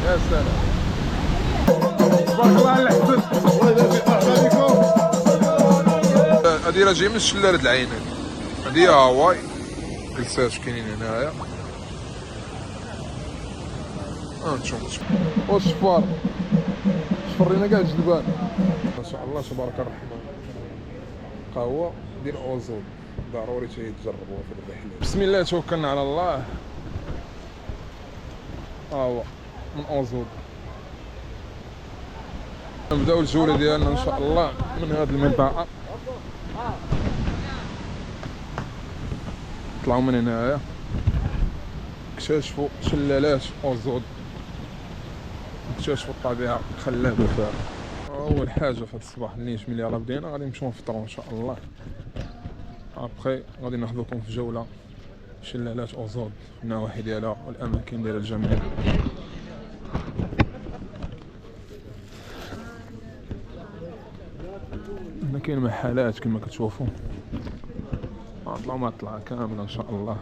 يا سلام تبارك الله على الحسن. الله يبارك فيكم. هادي راه جاي من شلال العينات، هادي هاواي جلسات كاينين هنايا. نشوف والشفار شفرينا كاع الجدبان ما شاء الله تبارك الرحمن. قهوه ديال اوزود ضروري تيتجربوها في الرحله. بسم الله توكلنا على الله. هو من اوزود نبداو الجوله ديالنا ان شاء الله من هذه المنطقه. طلعوا من هنايا اكتشفوا شلالات اوزود، اكتشفوا الطبيعه الخلابه فيها. اول حاجه في هذا الصباح النيش ملي راه بدينا غادي نمشيو نفطروا ان شاء الله. ابخي غادي ناخذكم في جوله شلالات اوزود، النواحي ديالها والاماكن ديالها الجميله. هنا كاين محلات كما كتشوفوا، نطلعوا ما طلعه كامله ان شاء الله.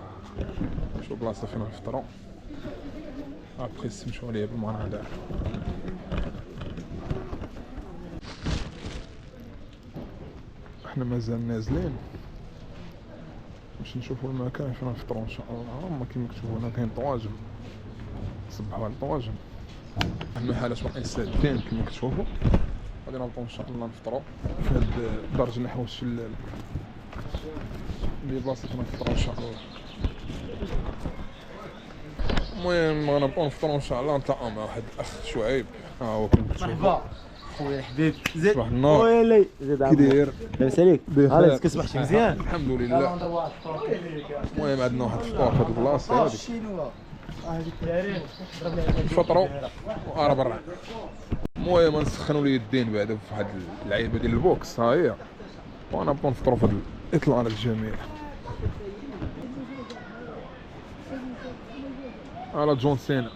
شوف بلاصه فين نفطروا ابخي نستمتعوا عليها بالمناظر. احنا مازال نازلين باش نشوفوا المكان فين نفطروا ان شاء الله. هما كيما كتشوفوا هنا كاين طواجن، صبحوا على الطواجن. المحلات باقيين سادين كما كتشوفوا. غادي نهبطوا ان شاء الله نفطروا في هاد درج نحو الشلال اللي بلاصه فين نفطروا ان شاء الله. المهم غنبقاو نفطروا ان شاء الله. نتلاقاو مع واحد الاخ شعيب. ها هو كما كتشوفوا. مرحبا خويا الحبيب. زيد صباح النور. ويلي زيد كي داير؟ لاباس عليك؟ بخير. كتصبح شي مزيان؟ الحمد لله. المهم عندنا واحد الفطور في هاد البلاصه هادي. هذيك الدراري نفطروا ورا برا. المهم نسخنوا اليدين بعدا في واحد اللعيبه ديال البوكس. ها هي ونبقاو نفطروا في هاد الاطلاله الجميله على جون سينا.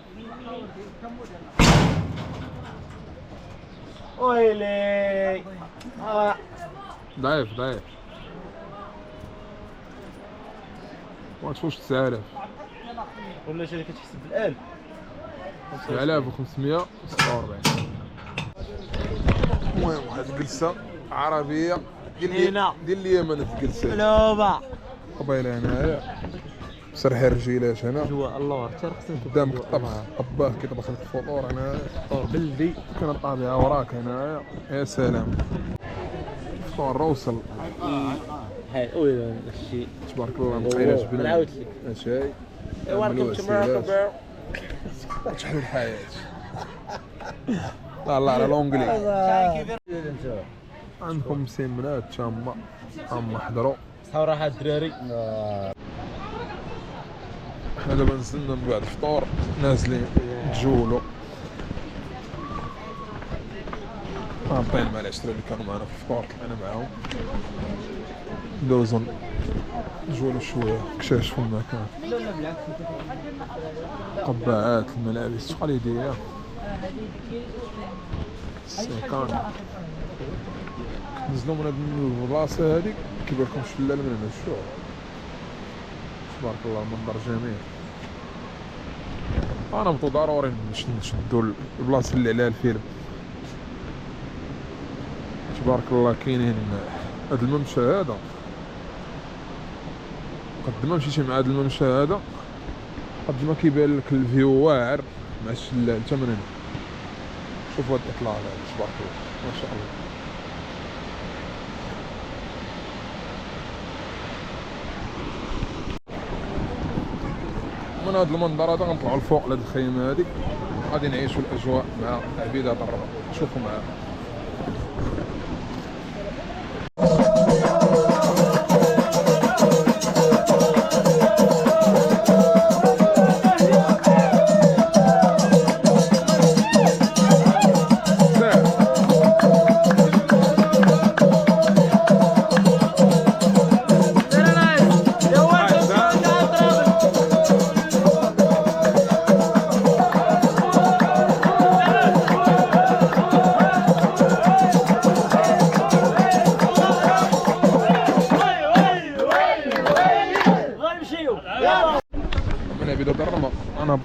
ويلي ضعيف ما تفوتش 9000 ولا شي اللي كتحسب بالالف. 9546. المهم واحد الجلسه عربيه ديال اليمن. هاد الجلسه قلوبه قبيله هنايا سرحي الرجيلات هنا جوا الله حتى خصنا قدامك الطبخ طباخ كيطبخ لك الفطور هنايا. فطور بلدي كاين الطابعه وراك هنايا. يا سلام فطور روصل. ويلي هادشي تبارك الله مقيله جبنه نعاود لك شاي. ويلكم تو مراكبه تحلو الحياه. لا الله على لونجلي. عندكم مسمنات تما اما حضروا صراحه الدراري. احنا دابا نزلنا من بعد الفطور نازلين نتجولوا. عطينا مع العشرة اللي كانوا معنا في الفطور طلعنا معاهم دوزو نجولوا شويه اكتشفوا المكان. قبعات الملابس التقليديه السيكان. نزلوا من هاد البلاصه هادي كيبان لكم شلال من هنا. شوف تبارك الله المنظر جميل. انا بطو ضروري نشدوا البلاصه اللي عليها الفيلم. تبارك الله كاينين هاد الممشى هذا. قد ما مشيتي مع هاد الممشى هذا قد ما كيبان لك الفيو واعر مع الشلال حتى من هنا. شوفوا هاد الاطلال هذا تبارك الله ما شاء الله. من هاد المنظر هذا غنطلعوا الفوق لهاد الخيمه هادي غادي نعيشوا الاجواء مع عبيد هاد الربع. شوفوا معايا.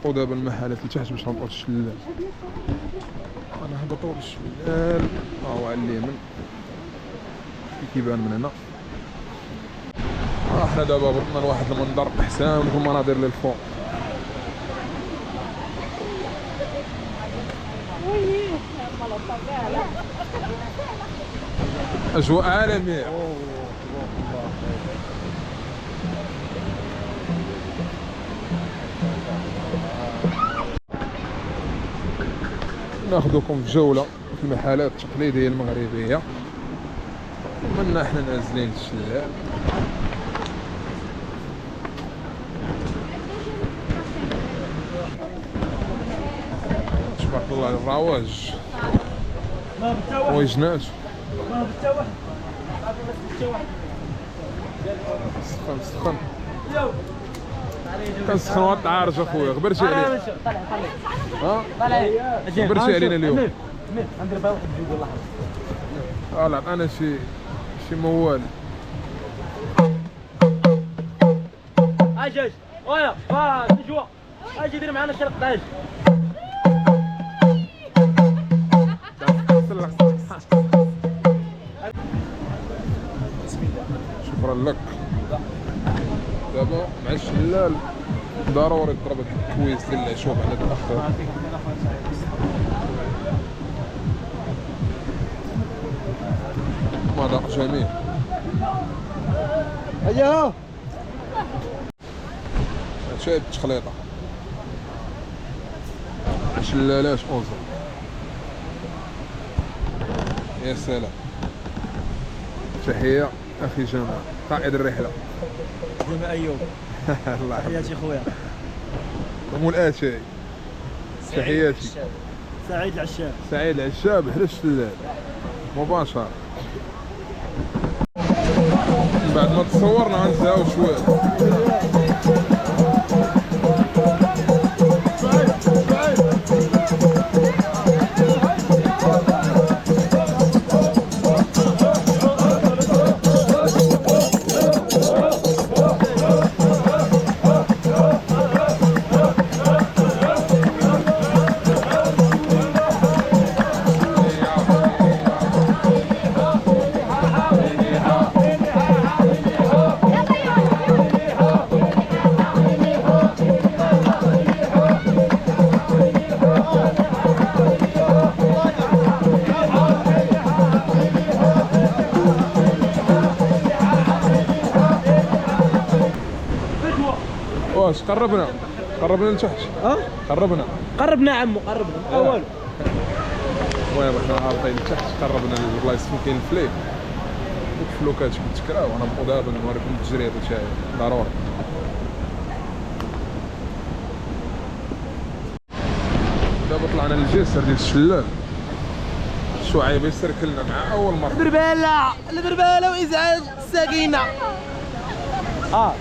نهبطوا دابا المحلات لتحت باش نهبطوا للشلال. غنهبطوا للشلال ها هو على اليمين كيبان من هنا. حنا دابا هبطنا لواحد المنظر احسن من المناظر اللي الفوق. اجواء عالميه. ناخذكم في جوله في المحلات التقليديه المغربيه ومنا حنا نازلين الشلال. تبارك الله الرواج وجنات سخن كنسخن واحد العارج اخويا. غبرتي علينا ها غبرتي علينا اليوم. ندير بها واحد الفيديو لحظه. لا عطانا شي موال. اجي ويا نجوا اجي دير معنا شرق داج. شكرا لك. دابا مع الشلال ضروري تضرب الكويس ديال العشوب على الاخر. مذاق جميل. هيا هادشي التخليطه شلالات اوزر. يا سلام. تحيه اخي جمال قائد الرحله. ديما ايوب. الله يحفظك. تحياتي خويا. مول اتاي. تحياتي. سعيد العشاب. سعيد العشاب حدا الشلال مباشرة. من بعد ما تصورنا غنزهاو شوية. واش قربنا لتحت. قربنا عمو قربنا اول. المهم حنا هابطين لتحت قربنا للبلايص فين كاين الفليك. الفلوكات كتكراو غنبقاو دابا نوريكم التجريد تاعي ضروري. دابا طلعنا للجسر ديال الشلال. شعيب يسركلنا مع اول مره. البرباله وازعاج السكينه.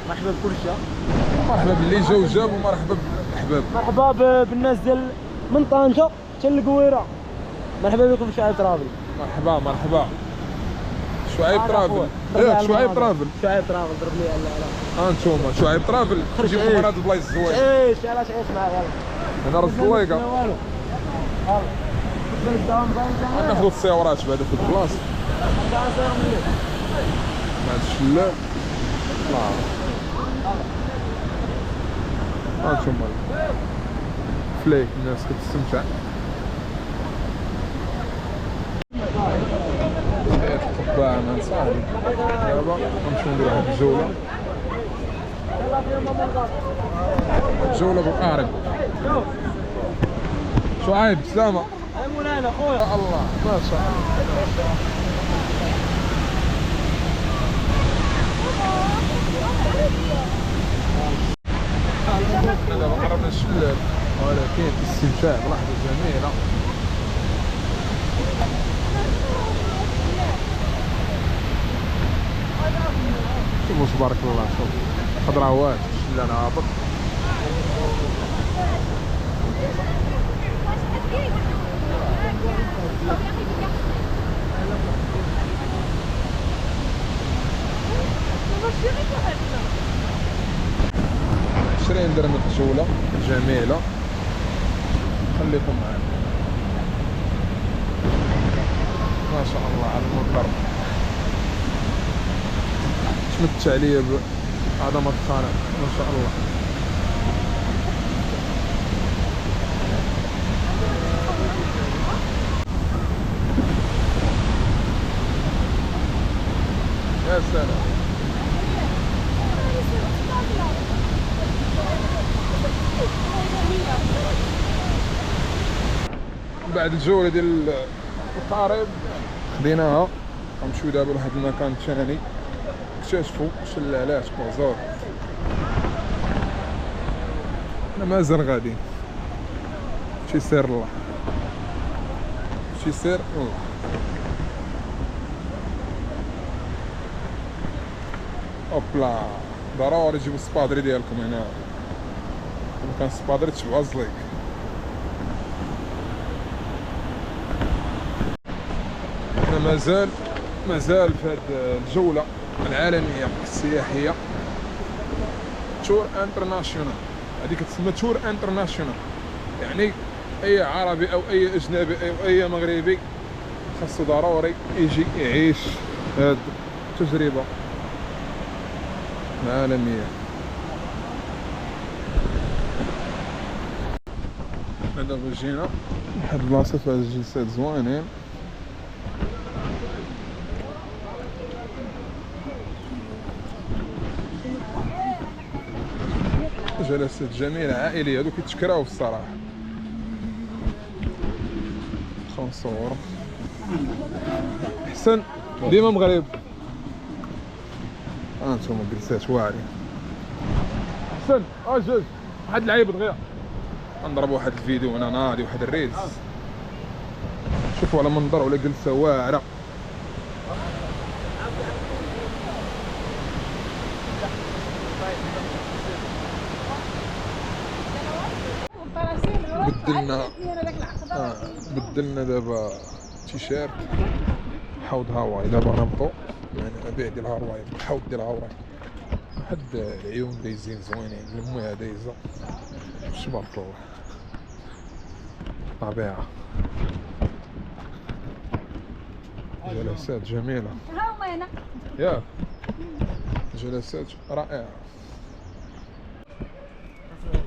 مرحبا بكل شيء. مرحبا باللي جاو جاب ومرحبا بالاحباب. مرحبا بالناس ديال من طنجه حتى للقويره. مرحبا بكم شعيب ترافل. مرحبا شعيب ترافل. شعيب ترافل ضرب لي على انتوما شعيب ترافل جيبكم من هاد البلايص الزوين. عيش علاش معايا يلا. هنا راه الزويقه. ناخذ الصورات بعدا في البلاصه. مع الشلال. هانتوما فليك الناس كتستمتع. حياة القبعة ما نساهل. دابا غنمشيو نديرو واحد الجولة. جولة بالقارب. شعيب بسلامة. مولانا خويا. يا الله ما شاء الله. دابا قربنا الشلال ولكن استمتاع بلحظة جميلة. شوفوا تبارك الله شوف خضراوات الشلال هابط. عشرين درهم الجولة جميلة. خليكم معنا. ما شاء الله على المنظر، تمتع عليا بعظمة الخالق ما شاء الله. يا سلام. بعد الجولة ديال القارب خديناها، غنمشيو دابا لواحد المكان ثاني نكتشفوا شلالات بوزور. انا مازال غادي شي سير الله، شي سير الله. اوبلا ضروري تجيبوا السبادري ديالكم هنا، كان السبادري تشبع الزليك. احنا مازال في هذه الجولة العالمية السياحية تور انترناشيونال. هذه كتسمى تور انترناشيونال، يعني اي عربي او اي اجنبي او اي مغربي خاصو ضروري يجي يعيش هذه التجربة العالمية. دابا جينا لواحد البلاصة فيها جلسات زوينين، جلسات جميلة عائلية. هادو كيتشكراو الصراحة. خلينا نصورو. حسن ديما مغرب. هانتوما جلسات واعرين. حسن اجل واحد اللعيب دغيا نضرب واحد الفيديو انا ناضي واحد الريلز. شوفوا على منظر ولا جلسة واعرة. بدلنا دابا تيشيرت حوض هاواي. دابا نهبطو يعني البيع ديال هاواي، الحوض ديال هاواي. واحد العيون دايزين زوينين، المويه دايزه تبارك الله. طبيعة، جلسات جميلة يا جلسات رائعة.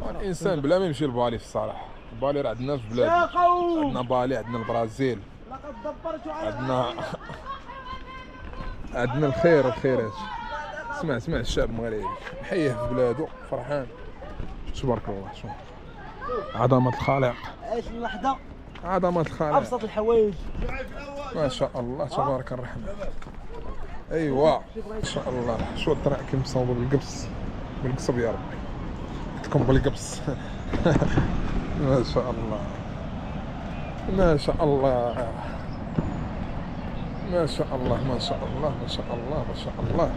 الانسان بلا ما يمشي لبالي في الصراحه. بالي راه عندنا في بلاد، عندنا بالي، عندنا البرازيل، عندنا الخير والخيرات. اسمع الشعب المغربي محيه في بلادو فرحان تبارك الله. شوف عظمه الخالق، عيش اللحظه، عظمه الخالق، ابسط الحوايج ما شاء الله تبارك الرحمن. ايوا ما شاء الله. شو الطريق كيمصاوب بالقصب يا ربي، لكم بالقبص. ما شاء الله ما شاء الله ما شاء الله ما شاء الله ما شاء الله ما شاء الله.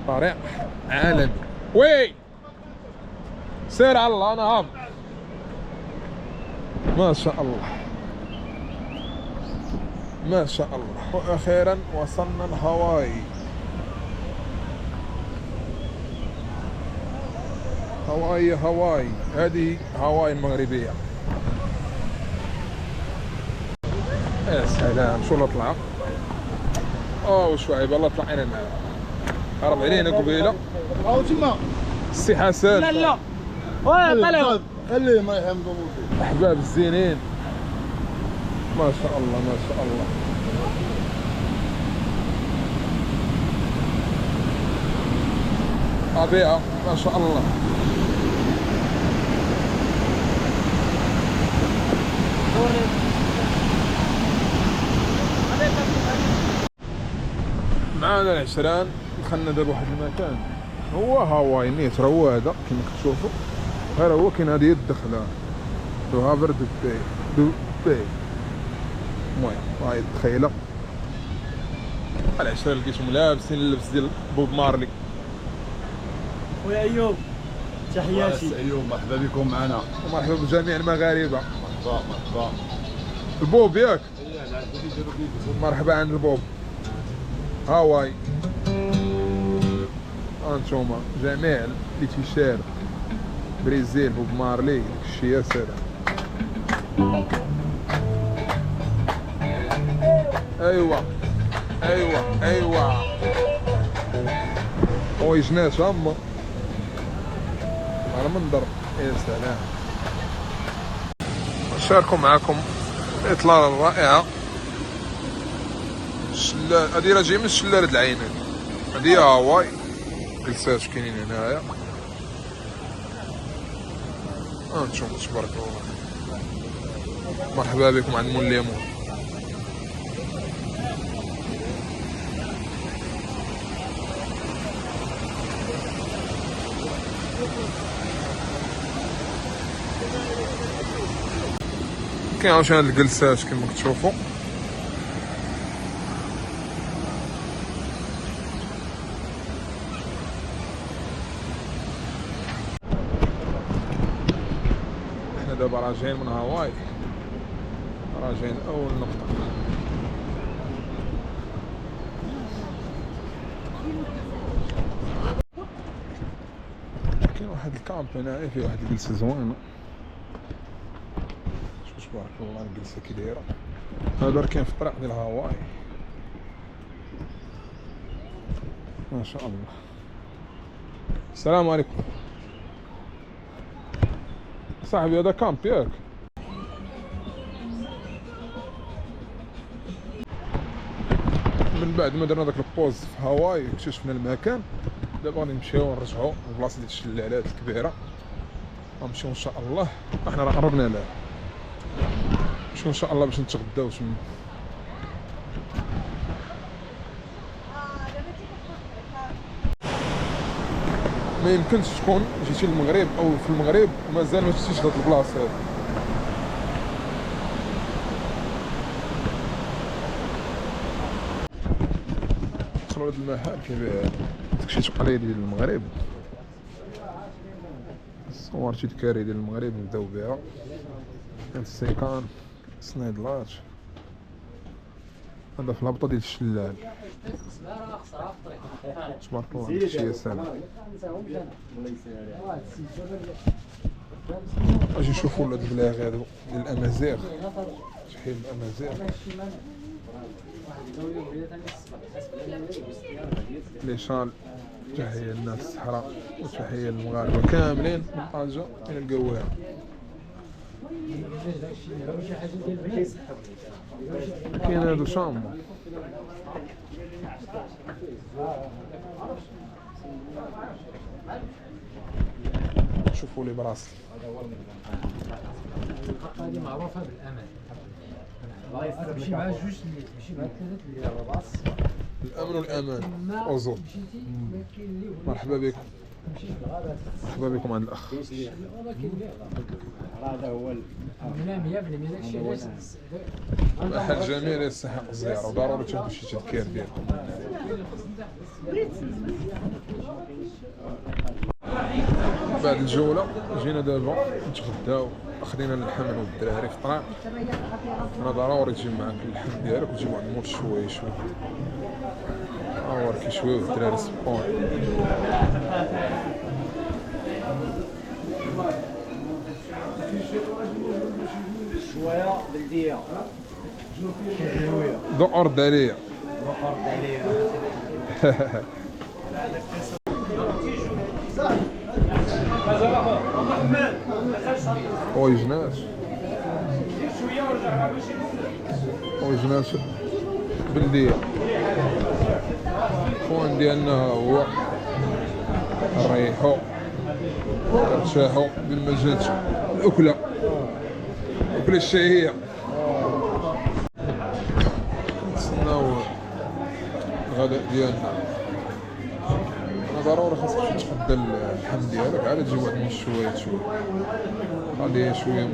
طريق عالمي. وي سير على الله انا هاب. ما شاء الله ما شاء الله. واخيرا وصلنا لهاواي. هاواي هذه هاواي المغربية. يا سلام شو اللي طلع. شويبه الله طلعنا معاه. هرب علينا قبيله. تما السي حسن. لا وي خليه ما يحمدوا فيه. احباب الزينين ما شاء الله ما شاء الله. طبيعة ما شاء الله. معانا العشران. دخلنا دابا واحد المكان هو هاواي نيت، راه هو هذا كيما كتشوفوا. ها هو كاين هذه الدخله دو هافر دو بي. المهم هاي الدخيله. العشران لقيتهم لابسين اللبس ديال بوب مارلي. ويا ايوب تحياتي. ايوب مرحبا بكم معنا ومرحبا بجميع المغاربه. مرحبا البوب ياك. مرحبا عند البوب هاواي. هانتوما جميع لي تيشيرت بريزيل بوب مارلي داكشي يا سلام. ايوا ايوا ويجناش هما على منظر. يا سلام. نشاركو معاكم الاطلاله الرائعه. الشلال هادي راه جاي من شلالة العينات، هادي هي هاواي. جلسات كاينين هنايا. نتوما تبارك الله. مرحبا بكم عند مول ليمون. كاين عاوتاني هاد الجلسات كما كتشوفوا. حنا دابا راجعين من هاواي، راجعين اول نقطة. كاين واحد الكامب هنايا فيه واحد الجلسة زوينة. شوف تبارك الله الجلسة كي دايرة. هذا كاين في الطريق ديال هاواي ما شاء الله. السلام عليكم صاحبي، هذا كامب ياك؟ من بعد ما درنا داك البوز في هاواي اكتشفنا المكان. دابا غادي نمشيو نرجعو للبلاصه ديال الشلالات الكبيره. غنمشيو ان شاء الله، احنا راه قربنا لها. نمشيو ان شاء الله باش نتغداو تما. ما يمكنش تكون جيتي للمغرب او في المغرب ومازال ما شفتيش هاد البلاصه هادي. وصلوا لهاد المحل كيبيع داكشي تقليدي ديال المغرب. الصور تذكاري ديال المغرب نبداو بها. كانت السيكان سنيدلات. هذا في الهبطه ديال الشلال تبارك الله. داكشي يا سلام. اجي نشوفوا هاد البلاغي هادو ديال الامازيغ. تحيه للامازيغ لي شال. تحيه للناس الصحراء وتحيه للمغاربه كاملين من طنجه الى القواعد. كاين هادو شامبر. شوفوا لي براسي. هذه معروفه بالامان. تمشي مع جوج اللي تمشي مع ثلاثه اللي راس. الامن والامان اوزون. مرحبا بكم. مرحبا بكم عند الاخ. هذا هو المنام 100% داكشي علاش محل جميل يستحق الزياره وضروري تشوفوا شي تذكير ديالكم. بعد الجوله جينا دابا نتغداو. خدينا اللحم انا والدراري في الطريق. انا ضروري تجيب معاك اللحم ديالك وتجيب واحد المول شويه يشوي. هو كيشويو الدراري السبون. شويه بلديه دو ارداليه. ويجناش ويجناش بلديه. الكوان ديالنا هو الريحو ارتاحو بالمجد الاكله الشهيه. نتسناو الغداء ديالنا. ضروري خاصك تتغدى اللحم ديالك عاد تجيب واحد من شويه غادي شويه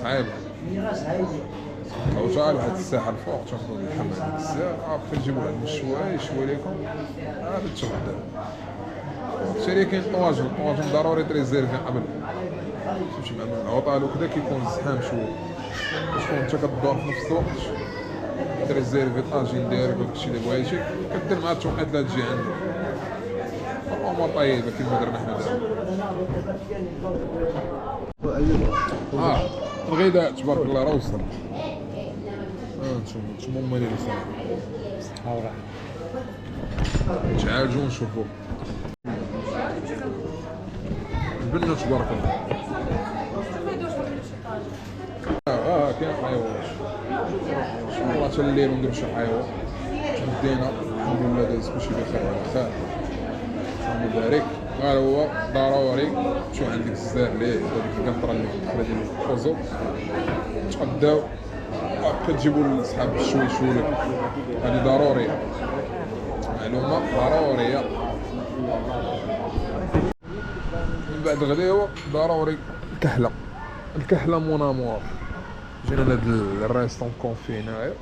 صعيبه. او جا واحد الساحه الفوق تاخذوا اللحم هذاك الزاف عافاك تجيبوا واحد من الشوايه يشوي لكم عاد تتغدى. شري كاين طواجن ضروري تريزيرفي قبل. تمشي مع العطال وكذا كيكون زحام شويه باش تكون انت كدور في نفس الوقت. تريزيرفي طاجين ديالك وداكشي اللي بغيتي كدير مع التوقيت اللي تجي عندك. الامور طيبه كيما درنا حنا دابا. الغذاء تبارك الله راه وصل. نتوما هما اللي وصلوا. صحة وراحة. تعالجوا ونشوفوا البنة تبارك الله. كاين حيوان والله حتى الليل ونديرو شي حيوان. بدينا الحمد لله داز كلشي بخير وعلى خير. اللهم بارك. غير هو ضروري تمشيو عند ديك الزهر ليه هذيك القنطره اللي في الدخله ديال الأوزو تغداو كتجيبوا لصحاب الشويشولك. هذه ضروريه، معلومه ضروريه. من بعد الغداوه ضروري الكحله مون امور. جينا لهاد الريستون كونفي هنايا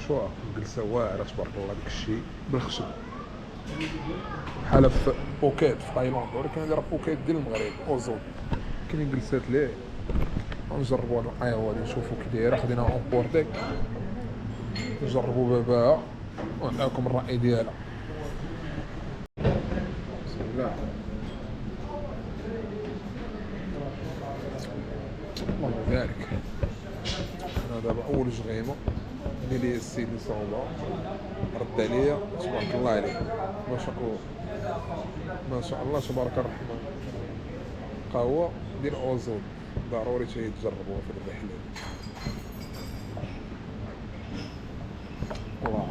شو جلسه واعره تبارك الله. داك الشيء بالخشب بحال في بوكيت في تايلاند، ولكن هذه راه بوكيت ديال المغرب اوزون. كاينين جلسات ليه غنجربوا هاد القهوه هادي نشوفوا كي دايره. خديناها اونبورتي نجربوا باباها ونعطيكم الراي ديالها. بسم الله. اللهم بارك. انا دابا اول جغيمه اللي لي السيدي صوبه رد عليا تبارك الله عليه. ما شاء الله ما شاء الله تبارك الرحمن. قهوه ديال اوزون ضروري تجربوها في الرحله. الله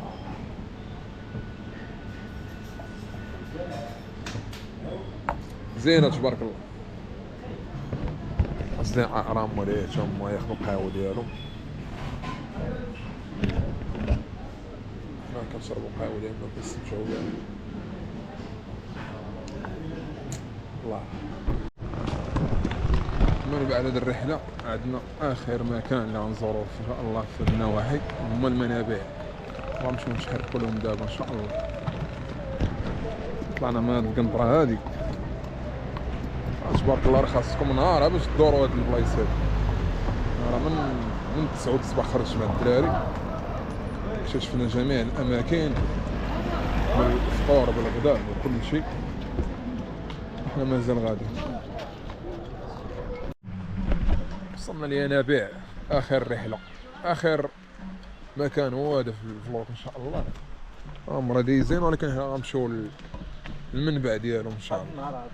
زينه تبارك الله. اصدقاء راه موليتهم ياخذوا القهوه ديالهم. حنا كنشربوا القهوه ديالنا كنستمتعوا بها. الله. من بعد هذه الرحله عندنا اخر مكان اللي غنزوروه ان شاء الله في النواحي هما المنابع. غنمشيو نتحركوا لهم دابا ان شاء الله. طلعنا من هاد القنطره هادي تبارك الله. راه خاصكم نهار باش تدوروا هاد البلايص هادي. راه من 9 الصباح خرجت مع الدراري اكتشفنا جميع الاماكن بالفطور بالغداء وكل شيء. احنا مازال غادي. وصلنا لينابيع اخر رحله اخر مكان هو هذا في الفلوق ان شاء الله. امر دايزين ولكن حنا غنمشيو المنبع ديالهم ان شاء الله.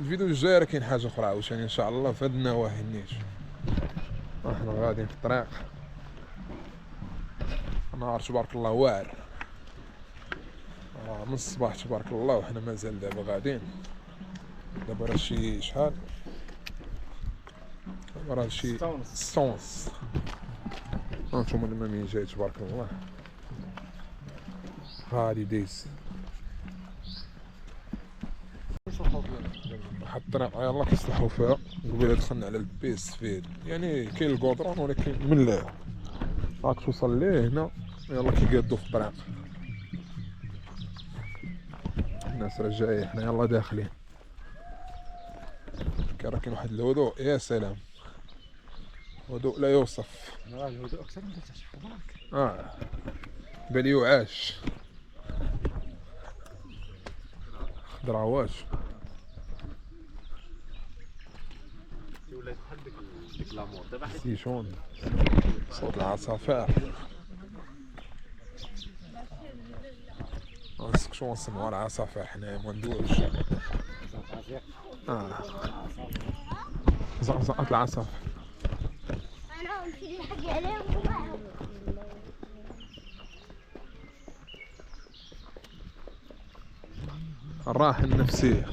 الفيديو الجاي راه كاين حاجه اخرى عاوتاني ان شاء الله في هاد النواحي النيت. احنا غاديين في الطريق نهار تبارك الله واعر من الصباح تبارك الله. وحنا مازال دابا غاديين. دابا راه شي شحال راه شي ستونس. هانتوما المامين جاي تبارك الله. هادي ديز واحد الطريقة يلاه كيصلحو فيها. قبيله دخلنا على البيس فيد يعني كاين الكودرون ولكن ملاه راك توصل ليه هنا يلاه كيقادو في الطريق. الناس راه جايه حنا يلاه داخلين. راه كاين واحد الهدوء يا سلام. هدوء لا يوصف. راه الهدوء اكثر من تحت بالي وعاش خضراوات. سيشون صوت العصافير. نسكتو نسمعو العصافير حنايا مندوش. زقزقات العصافير. انا نمشي نحكي عليهم. الراحة النفسية.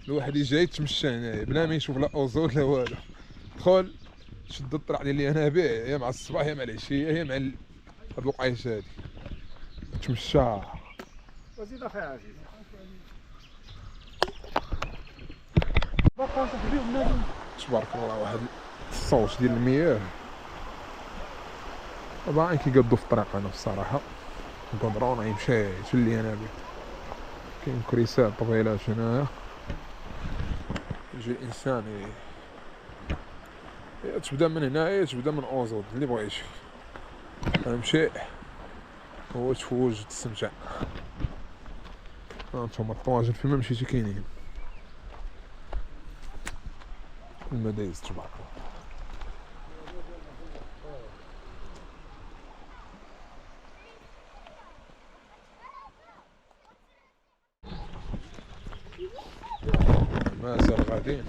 الواحد يجي يتمشى هنايا بلا ما يشوف لا اوزون لا والو. دخل شد الطريق ديال الينابيع يا مع الصباح يا مع العشية يا مع هاد الوقايش هادي تمشى. وزيد اخي عزيز تبارك الله. واحد الصوت ديال المياه باغي كيقادو في الطريق. انا بصراحة الكودرون يمشي في الينابيع. كاين كريسات طويلات هنايا. يجي الانسان تبدا من هنايا تبدا من اوزود اللي بغا يمشي غنمشي هو تفوج تستمتع. هانتوما الطواجن فيما مشيتي كاينين. المدايز تبارك الله. مازال غاديين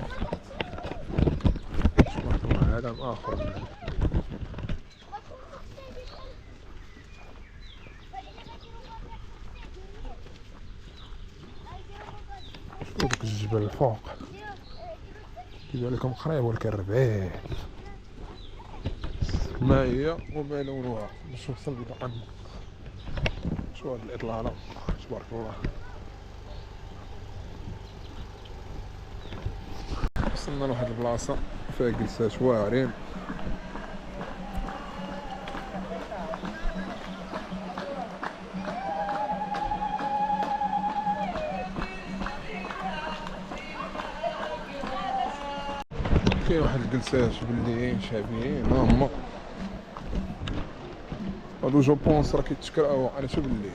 تبارك الله، عالم آخر. شوفوا ديك الجبل الفوق كيبان لكم قريب ولكن ربعيه ما هي وما لونها. نشوف صلبي عنه. شو هاد الإطلالة تبارك الله. وصلنا لواحد البلاصة فيها جلسات واعرين. كاين واحد الجلسات بلديين شعبيين هما هادو جو بونس راه كيتكراو على شو بالليل.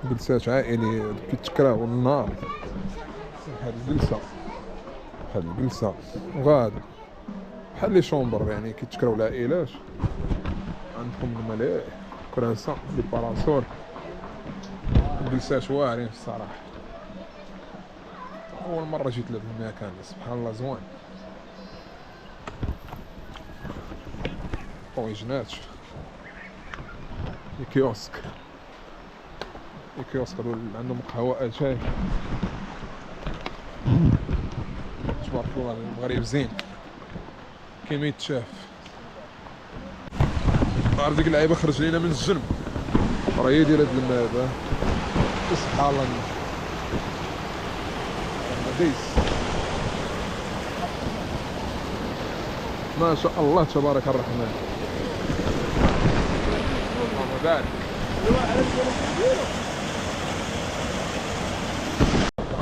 جلسات عائلية كيتكراو النهار. هاد الجلسة وغادا بحال لي شومبر يعني كيتكراو العائلات. عندكم الملاء كراسة لي باراسول. جلسات واعرين الصراحة. أول مرة جيت لهاد المكان سبحان الله زوين. طويجنات الكيوسك هادو عندهم قهوة أتاي تبارك الله. المغرب زين كيما يتشاف. عارف ديك اللعيبة خرج لينا من الجنب راه يدير هاد الماء هذا سبحان الله. ديس ما شاء الله تبارك الرحمن. اللهم بارك.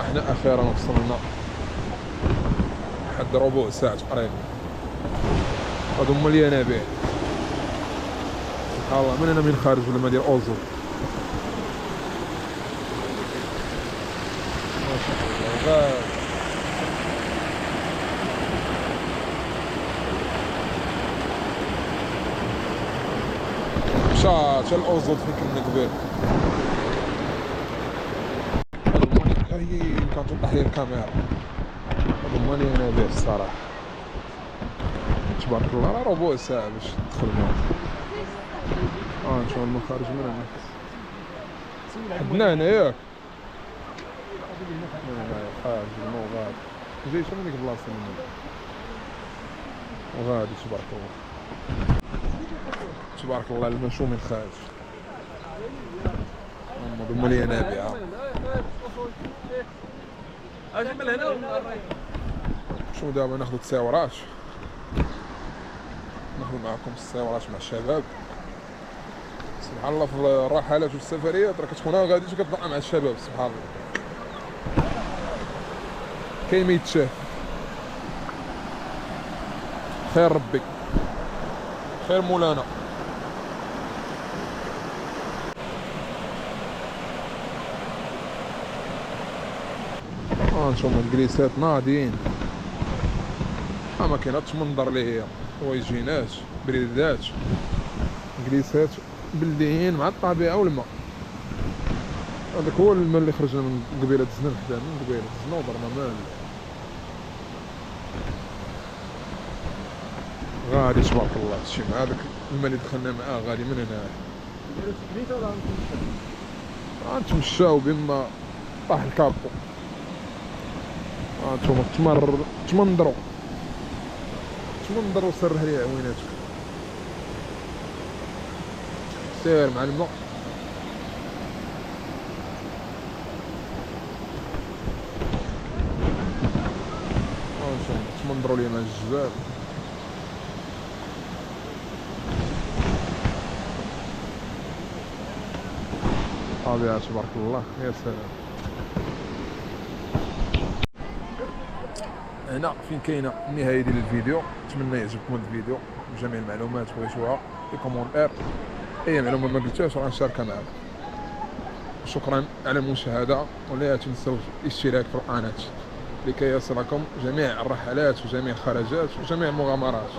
احنا اخيرا وصلنا حد ربع ساعة تقريبا. هادو هما الينابيع سبحان الله. من هنا من خارج ولا مدينة اوزو ما شاء الله. مشات الأوزود فين كنا قبل. هي كانت توضح لي الكاميرا. هادو هما اللي انا به الصراحة تبارك الله. راه ربع ساعة باش تدخل معاهم. نشوف المخارج من هنا حدنا هنا ياك خارج الموغاد جاي شنو ديك البلاصة من وغادي تبارك الله. تبارك الله المشو من خارج. هما الينابيع. شو دابا ناخدو التصاورات. ناخدو معكم التصاورات مع الشباب. سبحان الله في الرحلات والسفريات راه كتكون غادي كتطلع مع الشباب سبحان الله. كاين ما يتشاف. خير ربي خير مولانا. نشوفو الجليسات ناضيين. ما كايناتش منظر لي هي ويجينات بريدات جليسات بلديين مع الطبيعة والماء. هذاك هو الماء اللي خرجنا من قبيلة زنان حدا من قبيلة زنان ودرنا ماء غادي تبارك الله. هادشي مع هذاك الماء اللي دخلنا معاه غادي من هنا غنتمشاو بما طاح الكابو. هانتوما تمنظروا سر هري عويناتك سير مع الماء. هانتوما تمنظروا لي مع الجبال. طبيعة تبارك الله يا سلام. هنا فين كاينه النهايه ديال الفيديو. نتمنى يعجبكم هذا الفيديو بجميع المعلومات بغيتوها في كومونتير. اي معلومه ما قلتهاش راه نشاركها معكم. شكرا على المشاهده ولا تنسوا الاشتراك في القناه. لكي يصلكم جميع الرحلات وجميع الخرجات وجميع المغامرات.